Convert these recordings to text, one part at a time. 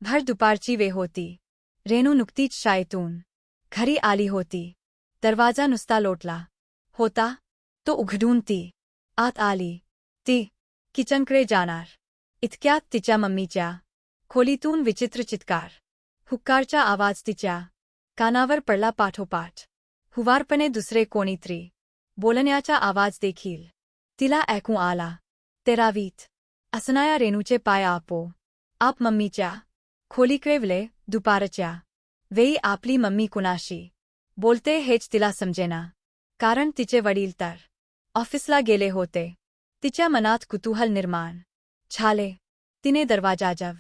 भर दुपारची वेळ होती. रेणू नुकतीच शाळेतून घरी आली होती. दरवाजा नुसता लोटला होता तो उघडून ती आत आली. ती किचनकडे जाणार इतक्यात तिच्या मम्मीच्या खोलीतून विचित्र चित्कार, हुक्कारचा आवाज तिच्या कानावर पडला. पाठोपाठ हुवारपणे दुसरे कोणीतरी बोलण्याचा आवाज देखील तिला ऐकू आला. तेरावीत असणाऱ्या रेणूचे पाय आपोआप मम्मीच्या खोलीकडे वळले. दुपारच्या वेळी आपली मम्मी कुणाशी बोलते हेच तिला समजेना, कारण तिचे वडील तर ऑफिसला गेले होते. तिच्या मनात कुतूहल निर्माण झाले. तिने दरवाजाजवळ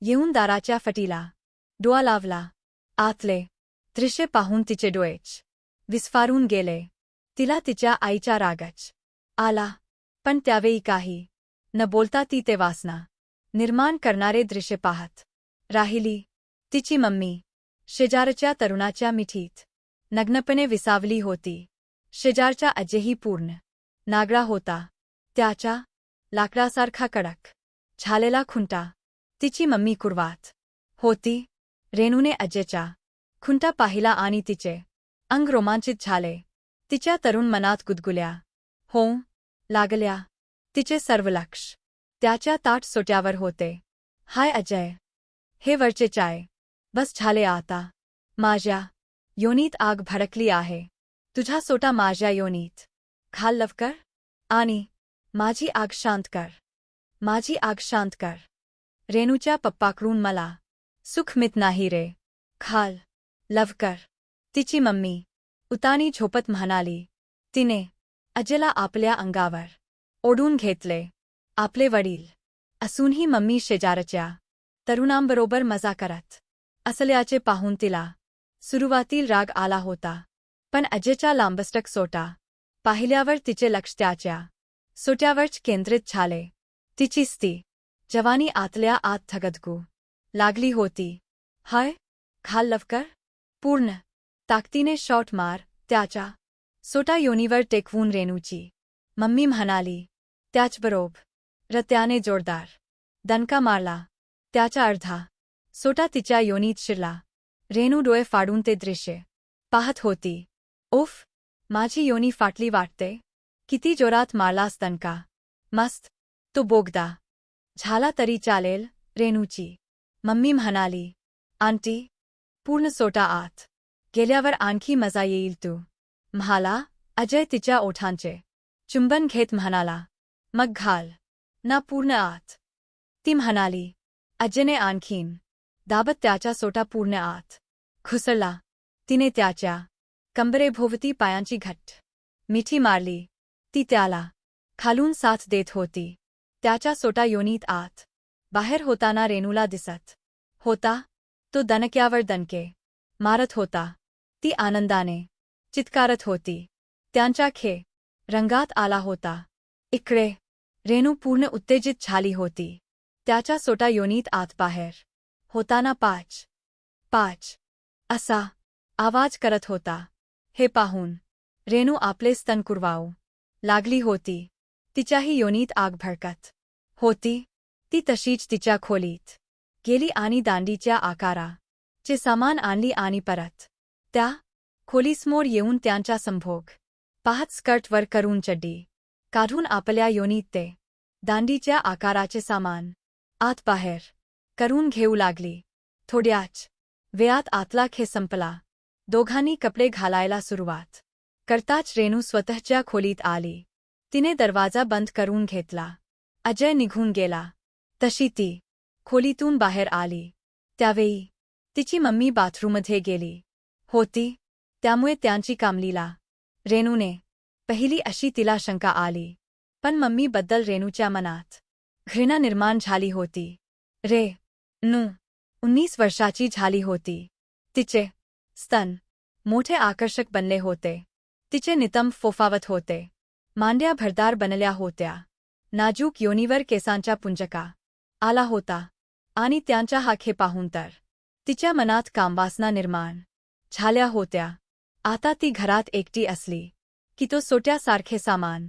येऊन दाराच्या फटीला डोळा लावला. आतले दृश्य पाहून तिचे डोळेच विस्फारून गेले. तिला तिच्या आईचा रागच आला, पण त्यावेळी काही न बोलता ती ते वासना निर्माण करणारे दृश्य पाहत राहिली. तिची मम्मी शेजारच्या तरुणाच्या मिठीत नग्नपणे विसावली होती. शेजारचा अजयही पूर्ण नागरा होता. त्याच्या लाकडासारखा कडक झालेला खुंटा तिची मम्मी कुरवात होती. रेणूने अजयचा खुंटा पाहिला आणि तिचे अंग रोमांचित झाले. तिच्या तरुण मनात गुदगुल्या होऊ लागल्या. तिचे सर्व लक्ष त्याच्या ताट सोट्यावर होते. हाय अजय, हे वरचे चाय बस झाले आता. माझ्या योनीत आग भडकली आहे. तुझा सोटा माझ्या योनीत घाल लवकर आणि माझी आग शांत कर. माझी आग शांत कर. रेणूच्या पप्पाकडून मला सुख मित नाही रे. घाल लवकर. तिची मम्मी उतानी झोपत म्हणाली. तिने अजयला आपल्या अंगावर ओढून घेतले. आपले वडील असूनही मम्मी शेजारच्या तरुणांबरोबर मजा करत असल्याचे पाहून तिला सुरुवातील राग आला होता. पण अजयचा लांबस्टक सोटा पाहिल्यावर तिचे लक्ष त्याच्या सोट्यावरच केंद्रित झाले. तिची स्ती जवानी आतल्या आत धगधगू लागली होती. हाय, घाल लवकर. पूर्ण ताकदीने शॉट मार. त्याच्या सोटा योनीवर टेकवून रेणूची मम्मी म्हणाली. त्याचबरोबर त्याने जोरदार दणका मारला. त्याचा अर्धा सोटा तिच्या योनीत शिरला. रेणू डोळे फाडून ते दृश्य पाहत होती. उफ, माझी योनी फाटली वाटते. किती जोरात मारलास दणका. मस्त. तो बोगदा झाला तरी चालेल, रेणूची मम्मी म्हणाली. आंटी, पूर्ण सोटा आत गेल्यावर आणखी मजा येईल तू म्हणाला. अजय तिच्या ओठांचे चुंबन घेत म्हणाला. मग घाल ना पूर्ण आत, ती म्हणाली. अजयने आणखीन दाबत त्याचा सोटा पूर्ण आत घुसळला. तिने त्याच्या कंबरेभोवती पायांची घट्ट मिठी मारली. ती त्याला खालून साथ देत होती. त्याचा सोटा योनीत आत बाहेर होताना रेणूला दिसत होता. तो दणक्यावर दणके मारत होता. ती आनंदाने चित्कारत होती. त्यांचा खेळ रंगात आला होता. इकडे रेणू पूर्ण उत्तेजित झाली होती. त्याचा सोटा योनीत आत बाहेर होताना पाच पाच असा आवाज करत होता. हे पाहून रेणू आपले स्तन कुरवावू लागली होती. तिच्याही योनीत आग भडकत होती. ती तशीच तिच्या खोलीत गेली आणि दांडीच्या आकाराचे सामान आणली आणि परत त्या खोलीसमोर येऊन त्यांचा संभोग पाहत स्कर्ट वर करून चड्डी काढून आपल्या योनीत ते दांडीच्या आकाराचे सामान आत बाहेर करून घेऊ लागली. थोड्याच वेळात आतला खेळ संपला. दोघांनी कपडे घालायला सुरुवात करताच रेणू स्वतःच्या खोलीत आली. तिने दरवाजा बंद करून घेतला. अजय निघून गेला तशी ती खोलीतून बाहेर आली. त्यावेळी तिची मम्मी बाथरूममध्ये गेली होती, त्यामुळे त्यांची कामलीला रेणूने पहिली अशी तिला शंका आली. पण मम्मीबद्दल रेणूच्या मनात घृणा निर्माण झाली होती. रेणू 19 वर्षाची झाली होती. तिचे स्तन मोठे आकर्षक बनले होते. तिचे नितंब फोफावत होते. मांड्या भरदार बनल्या होत्या. नाजूक योनीवर केसांचा पुंजका आला होता आणि त्यांचा हा खेळ पाहून तर तिच्या मनात कामवासना निर्माण झाल्या होत्या. आता ती घरात एकटी असली की तो सोट्यासारखे सामान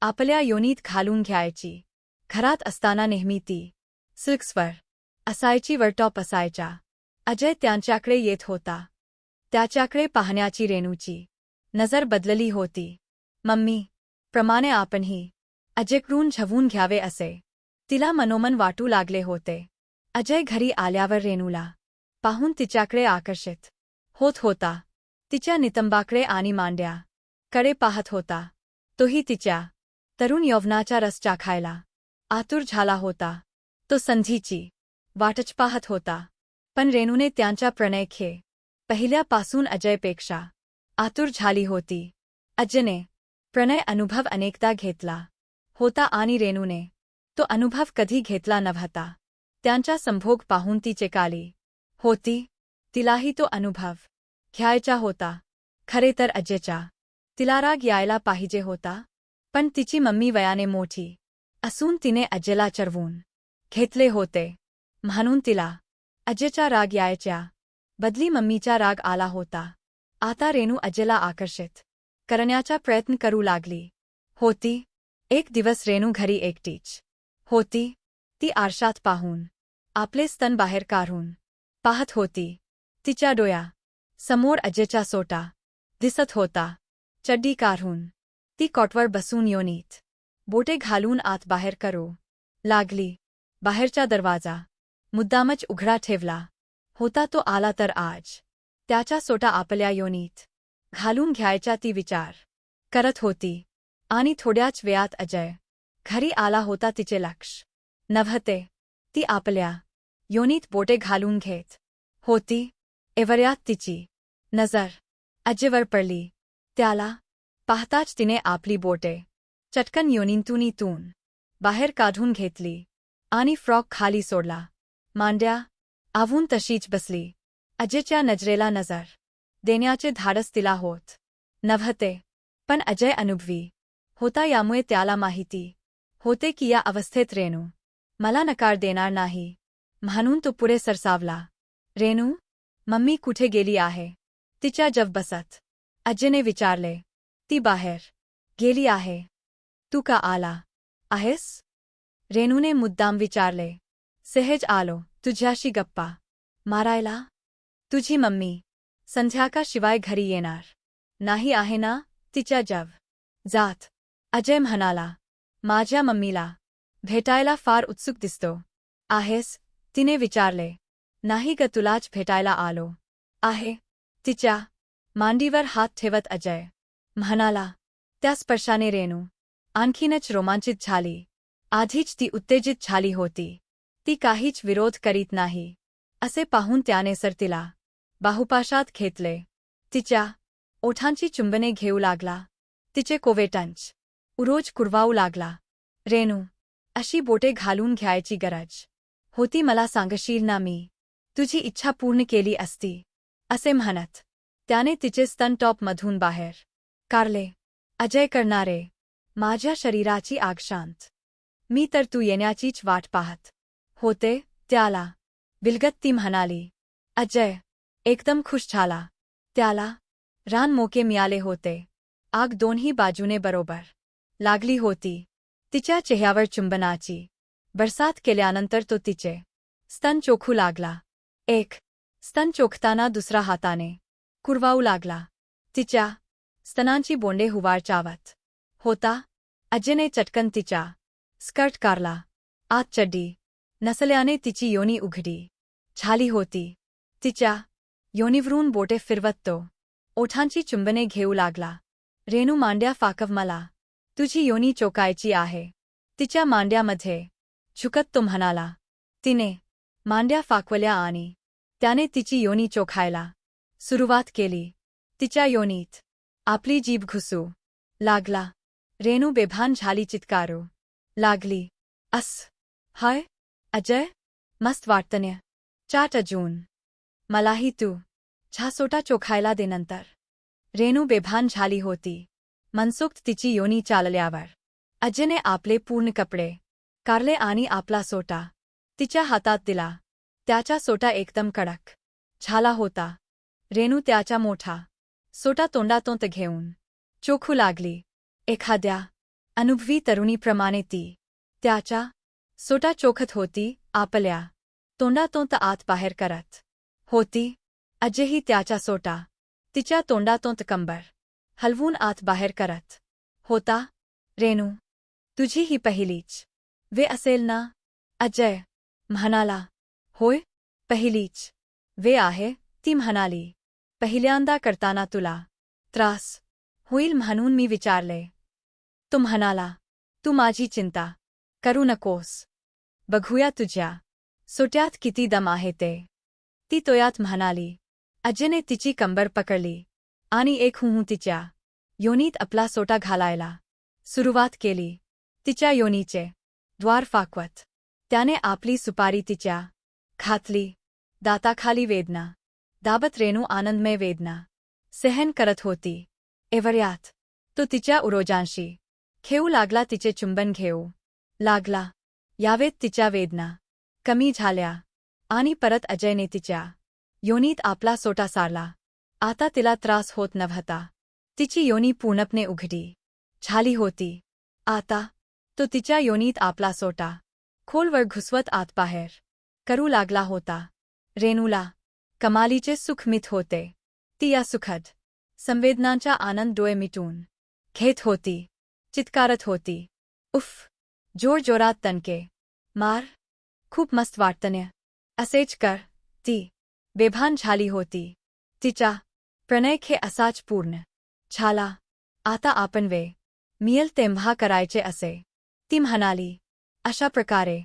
आपल्या योनीत घालून घ्यायची. घरात असताना नेहमी ती सिल्क्सवर असायची वर टॉप असायचा. अजय त्यांच्याकडे येत होता. त्याच्याकडे पाहण्याची रेणूची नजर बदलली होती. मम्मी प्रमाणे आपणही अजयकडून झवून घ्यावे असे तिला मनोमन वाटू लागले होते. अजय घरी आल्यावर रेणूला पाहून तिच्याकडे आकर्षित होत होता. तिच्या नितंबाकडे आणि मांड्याकडे पाहत होता. तोही तिच्या तरुण यौवनाचा रस चाखायला आतुर झाला होता. तो संधीची वाटच पाहत होता. पण रेणूने त्यांच्या प्रणयखे पहिल्यापासून अजयपेक्षा आतुर झाली होती. अजयने प्रणय अनुभव अनेकदा घेतला होता आणि रेणूने तो अनुभव कधी घेतला नव्हता. त्यांचा संभोग पाहून ती चेकाली होती. तिलाही तो अनुभव घ्यायचा होता. खरे तर अजयचा तिला राग यायला पाहिजे होता. पण तिची मम्मी वयाने मोठी असून तिने अजयला चरवून घेतले होते. म्हणून तिला अजयचा राग यायच्या बदली मम्मीचा राग आला होता. आता रेणू अजयला आकर्षित करण्याचा प्रयत्न करू लागली होती. एक दिवस रेणू घरी एकटीच होती. ती आरशात पाहून आपले स्तन बाहेर काढून पाहत होती. तिच्या डोळ्या समोर अजयचा सोटा दिसत होता. चड्डी काढून ती कॉटवर बसून योनीत बोटे घालून आत बाहेर करू लागली. बाहेरचा दरवाजा मुद्दामच उघडा ठेवला होता. तो आला तर आज त्याचा सोटा आपल्या योनीत घालून घ्यायचा ती विचार करत होती. आणि थोड्याच वेळात अजय घरी आला होता. तिचे लक्ष नव्हते. ती आपल्या योनीत बोटे घालून घेत होती. एवढ्यात तिची नजर अजयवर पडली. त्याला पाहताच तिने आपली बोटे चटकन योनीतून बाहेर काढून घेतली आणि फ्रॉक खाली सोडला. मांड्या आवून तशीच बसली. अजयच्या नजरेला नजर देण्याचे धाडस तिला होत नव्हते. पण अजय अनुभवी होता. यामुळे त्याला माहिती होते की या अवस्थेत रेणू मला नकार देणार नाही. म्हणून तो पुढे सरसावला. रेणू मम्मी कुठे गेली आहे? तिच्या जवळ बसत अजयने विचारले. ती बाहेर गेली आहे. तू का आला आहेस? रेणूने मुद्दाम विचारले. सहज आलो तुझ्याशी गप्पा मारायला. तुझी मम्मी संध्याकाळशिवाय घरी येणार नाही आहे ना? तिच्या जवळ जात अजय म्हणाला. माझ्या मम्मीला भेटायला फार उत्सुक दिसतो आहेस? तिने विचारले. नाही ग तुलाच भेटायला आलो आहे. तिच्या मांडीवर हात ठेवत अजय म्हणाला. त्या स्पर्शाने रेणू आणखीनच रोमांचित झाली. आधीच ती उत्तेजित झाली होती. ती काहीच विरोध करीत नाही असे पाहून त्याने तिला बाहुपाशात घेतले. तिच्या ओठांची चुंबने घेऊ लागला. तिचे कोवेटंच उरोज कुरवावू लागला. रेणू अशी बोटे घालून घ्यायची गरज होती. मला सांगशील ना मी तुझी इच्छा पूर्ण केली असती असे म्हणत त्याने तिचे स्तन टॉपमधून बाहेर काढले. अजय करणारे माझ्या शरीराची आग शांत. मी तर तू येण्याचीच वाट पाहत होते. त्याला विलगत ती म्हणाली. अजय एकदम खुश झाला. त्याला रान मोके मिळाले होते. आग दोन्ही बाजूने बरोबर लागली होती. तिच्या चेहऱ्यावर चुंबनाची बरसात केल्यानंतर तो तिचे स्तन चोखू लागला. एक स्तन चोखताना दुसरा हाताने कुरवावू लागला. तिच्या स्तनांची बोंडे हुवार चावत होता. अजयने चटकन तिच्या स्कर्ट काढला. आत चड्डी नसल्याने तिची योनी उघडी झाली होती. तिच्या योनीवरून बोटे फिरवत तो ओठांची चुंबने घेऊ लागला. रेणू मांड्या फाकव मला तुझी योनी चोकायची आहे. तिच्या मांड्यामध्ये झुकत तो म्हणाला. तिने मांड्या फाकवल्या आणि त्याने तिची योनी चोखायला सुरुवात केली. तिच्या योनीत आपली जीभ घुसू लागला. रेणू बेभान झाली. चित्कारू लागली. हाय अजय मस्त वाटतंय. चाट अजून मलाही तू सोटा चोखायला दे नंतर. रेणू बेभान झाली होती. मनसोक्त तिची योनी चालल्यावर अजयने आपले पूर्ण कपडे काढले आणि आपला सोटा तिच्या हातात दिला. त्याचा सोटा एकदम कडक झाला होता. रेणू त्याचा मोठा सोटा तोंडातोंत घेऊन चोखू लागली. एखाद्या अनुभवी तरुणीप्रमाणे ती त्याचा सोटा चोखत होती. आपल्या तोंडातून आत बाहेर करत होती. अजयही त्याचा सोटा तिच्या तोंडातून कंबर हलवून आत बाहेर करत होता. रेणू, तुझी ही पहिलीच वे असेल ना? अजय म्हणाला. होय, पहिलीच वे आहे, ती म्हणाली. पहिल्यांदा करताना तुला त्रास होईल म्हणून मी विचारले. तो म्हणाला, तू माझी चिंता करू नकोस. बघूया तुझ्या सोट्यात किती दम आहे ते. ती तोयात म्हणाली. अजयने तिची कंबर पकडली आणि एक हुहू तिच्या योनीत आपला सोटा घालायला सुरुवात केली. तिच्या योनीचे द्वार फाकवत त्याने आपली सुपारी तिच्या घातली. दाताखाली वेदना दाबत रेणू आनंदमय वेदना सहन करत होती. एवढ्यात तो तिच्या उरोजांशी खेळू लागला. तिचे चुंबन घेऊ लागला. यावेत तिच्या वेदना कमी झाल्या आणि परत अजयने तिच्या योनीत आपला सोटा सारला. आता तिला त्रास होत नव्हता. तिची योनी पूर्णपणे उघडी झाली होती. आता तो तिच्या योनीत आपला सोटा खोलवर घुसवत आत बाहेर करू लागला होता. रेणूला कमालीचे सुख मित होते. ती या सुखद संवेदनांचा आनंद डोळे मिटून घेत होती. चित्कारत होती. उफ, जोरजोरात तणके मार, खूप मस्त वाटतंय. असेच कर. ती बेभान झाली होती. तिचा प्रणय खे असाच पूर्ण झाला. आता आपण वे मिळेल तेव्हा करायचे असे ती म्हणाली. अशा प्रकारे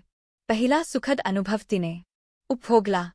पहिला सुखद अनुभव तिने उपभोगला.